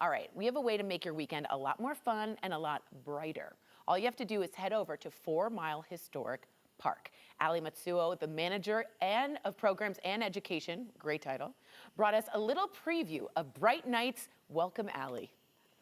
All right, we have a way to make your weekend a lot more fun and a lot brighter. All you have to do is head over to 4 Mile Historic Park. Ali Matsuo, the manager of programs and education, great title, brought us a little preview of Bright Nights. Welcome, Ali.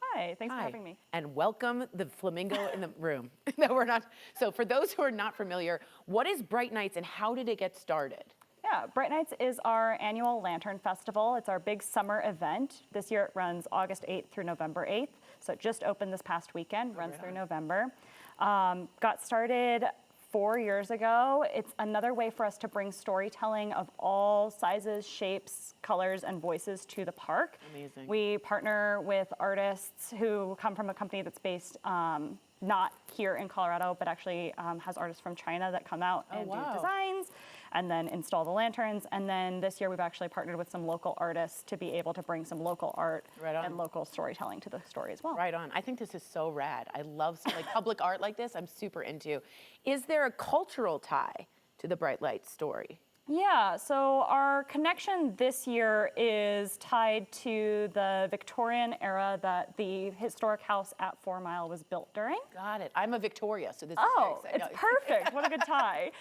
Hi, thanks Hi. for having me. And welcome the flamingo in the room. No, we're not. So for those who are not familiar, what is Bright Nights and how did it get started? Yeah, Bright Nights is our annual Lantern Festival. It's our big summer event. This year it runs August 8th through November 8th. So it just opened this past weekend, runs through November. Got started 4 years ago. It's another way for us to bring storytelling of all sizes, shapes, colors, and voices to the park. Amazing. We partner with artists who come from a company that's based not here in Colorado, but actually has artists from China that come out and do designs and then install the lanterns. And then this year we've actually partnered with some local artists to be able to bring some local art and local storytelling to the story as well. Right on. I think this is so rad. I love like public art like this. I'm super into. Is there a cultural tie to the Bright Lights story? Yeah, so our connection this year is tied to the Victorian era that the historic house at 4 Mile was built during. Got it. I'm a Victoria, so this is Oh, very exciting. it's perfect. What a good tie.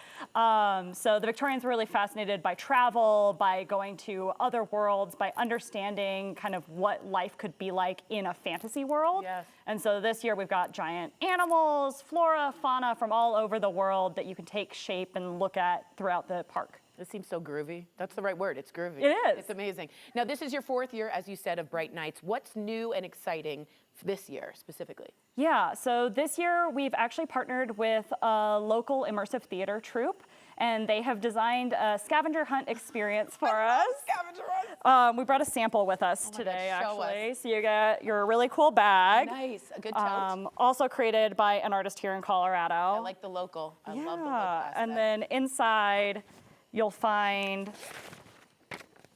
So the Victorians were really fascinated by travel, by going to other worlds, by understanding kind of what life could be like in a fantasy world. Yes. And so this year we've got giant animals, flora, fauna from all over the world that you can take shape and look at throughout the park. This seems so groovy. That's the right word. It's groovy. It is. It's amazing. Now, this is your 4th year, as you said, of Bright Nights. What's new and exciting this year specifically? Yeah, so this year we've actually partnered with a local immersive theater troupe, and they have designed a scavenger hunt experience for us. Scavenger hunt. We brought a sample with us today, gosh, show actually. So you get your really cool bag. Nice. A good tote. Also created by an artist here in Colorado. I like the local. I love the local aspect. And then inside, you'll find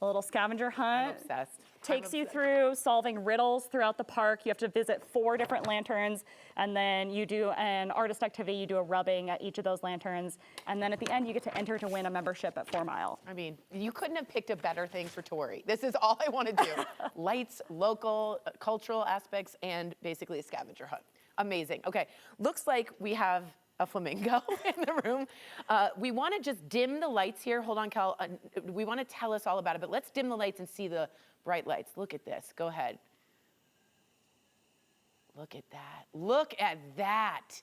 a little scavenger hunt. I'm obsessed. Takes you through solving riddles throughout the park. You have to visit 4 different lanterns, and then you do an artist activity. You do a rubbing at each of those lanterns, and then at the end, you get to enter to win a membership at 4 Mile. I mean, you couldn't have picked a better thing for Tori. This is all I want to do. Lights, local, cultural aspects, and basically a scavenger hunt. Amazing. Okay, looks like we have a flamingo in the room. We want to just dim the lights here. Hold on, Cal. We want to tell us all about it, but let's dim the lights and see the bright lights. Look at this. Go ahead. Look at that. Look at that.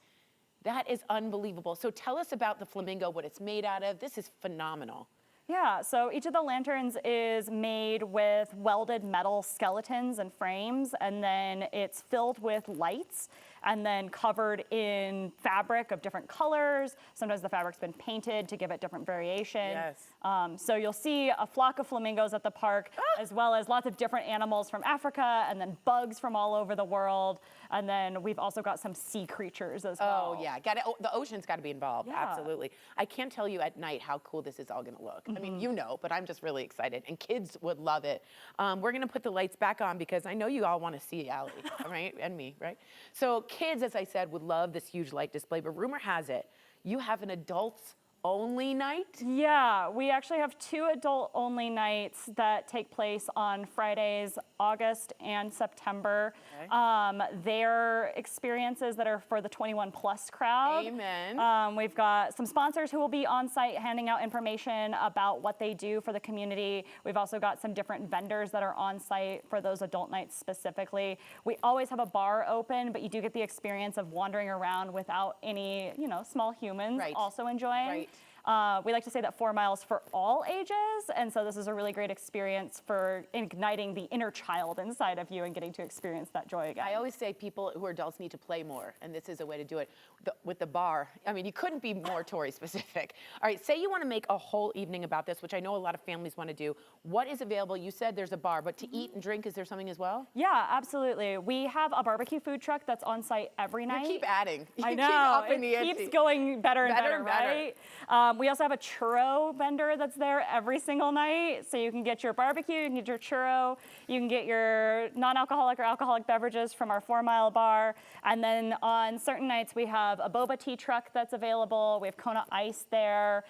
That is unbelievable. So tell us about the flamingo, what it's made out of. This is phenomenal. Yeah, so each of the lanterns is made with welded metal skeletons and frames, and then it's filled with lights and then covered in fabric of different colors. Sometimes the fabric's been painted to give it different variation. Yes. So you'll see a flock of flamingos at the park, as well as lots of different animals from Africa, and then bugs from all over the world. And then we've also got some sea creatures as well. Oh, yeah. Got it. The ocean's got to be involved. Yeah. Absolutely. I can't tell you at night how cool this is all going to look. I mean, you know, but I'm just really excited. And kids would love it. We're going to put the lights back on because I know you all want to see Ali, right? And me, right? So kids, as I said, would love this huge light display. But rumor has it, you have an adults only night? Yeah, we actually have 2 adult-only nights that take place on Fridays, August and September. Okay. They're experiences that are for the 21-plus crowd. Amen. We've got some sponsors who will be on site handing out information about what they do for the community. We've also got some different vendors that are on site for those adult nights specifically. We always have a bar open, but you do get the experience of wandering around without any, small humans also enjoying. Right. We like to say that 4 Miles for all ages, and so this is a really great experience for igniting the inner child inside of you and getting to experience that joy again. I always say people who are adults need to play more, and this is a way to do it. With the bar, I mean, you couldn't be more Tory specific. All right, say you want to make a whole evening about this, which I know a lot of families want to do. What is available? You said there's a bar, but to eat and drink, is there something as well? Yeah, absolutely. We have a barbecue food truck that's on site every night. You keep adding. I know. Keep upping the ante. Keeps going better and better, right? We also have a churro vendor that's there every single night. So you can get your barbecue, you can get your churro, you can get your non-alcoholic or alcoholic beverages from our 4 Mile bar. And then on certain nights, we have a boba tea truck that's available. We have Kona Ice there.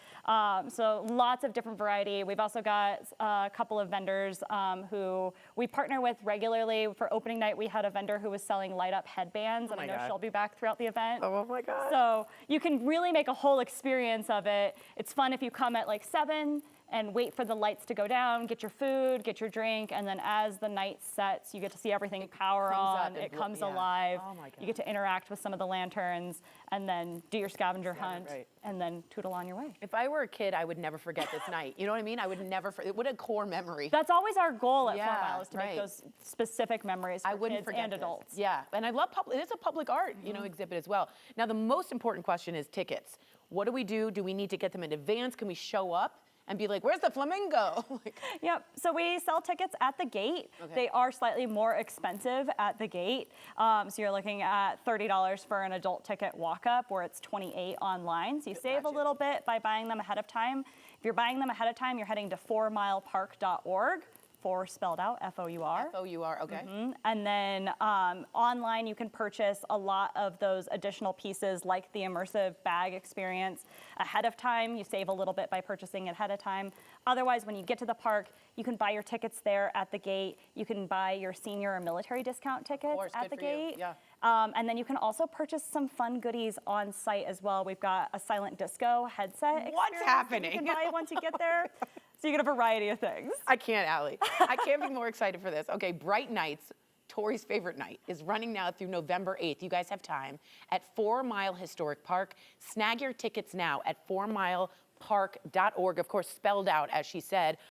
So lots of different variety. We've also got a couple of vendors who we partner with regularly. For opening night, we had a vendor who was selling light up headbands, and I know she'll be back throughout the event. Oh my God. So you can really make a whole experience of it. It's fun if you come at like 7 and wait for the lights to go down, get your food, get your drink, and then as the night sets, you get to see everything power on, it comes alive. Oh my God. You get to interact with some of the lanterns, and then do your scavenger hunt, and then tootle on your way. If I were a kid, I would never forget this night. You know what I mean? I would never forget. What a core memory. That's always our goal at 4 Yeah, Mile, is to make those specific memories for I wouldn't kids forget and this. adults. Yeah, and I love it is a public art, you know, exhibit as well. Now, the most important question is tickets. What do we do? Do we need to get them in advance? Can we show up and be like, where's the flamingo? Yep, so we sell tickets at the gate. Okay. They are slightly more expensive at the gate. So you're looking at $30 for an adult ticket walk-up, where it's $28 online. So you save a little bit by buying them ahead of time. If you're buying them ahead of time, you're heading to 4milepark.org. 4 spelled out, F-O-U-R. F-O-U-R, okay. And then online, you can purchase a lot of those additional pieces, like the immersive bag experience ahead of time. You save a little bit by purchasing it ahead of time. Otherwise, when you get to the park, you can buy your tickets there at the gate. You can buy your senior or military discount tickets at the gate. Yeah. And then you can also purchase some fun goodies on site as well. We've got a silent disco headset What's happening? you can buy once you get there. So you get a variety of things. I can't, Allie. I can't be more excited for this. Okay, Bright Nights, Tori's favorite night, is running now through November 8th. You guys have time at 4 Mile Historic Park. Snag your tickets now at 4milepark.org, of course, spelled out, as she said.